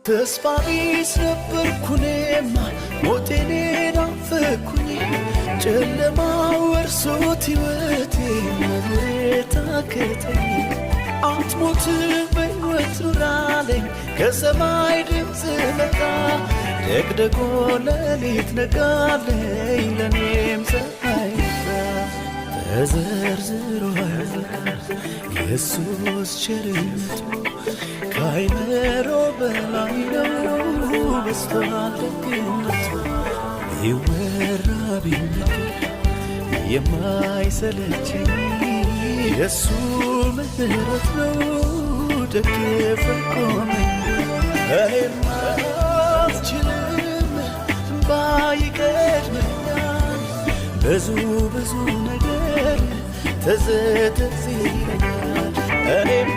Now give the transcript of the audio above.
ተስፋዬስ ነበርኩኔማ ሞቴን ናፈኩኝ ጨለማ ወርሶት ሕይወቴ መኖር ታከተኝ አትሞትም በሕይወት ኑራለኝ ከሰማይ ድምፅ መጣ ደግደጎ ሌሊት ነጋለኝ ለኔም ፀሐይ ተዘርዝሮ ኢየሱስ ቸርነቱ ካይመሮ በላይ ነው በስቷል ደግነቱ ቢወራ ቢነገር የማይሰለቸኝ የሱ ምሕረት ነው ደግፎ ቆመኝ እኔማ አልችልም ባይቀድመኛል ብዙ ነገር ተዘተዝ ይለኛል እኔማ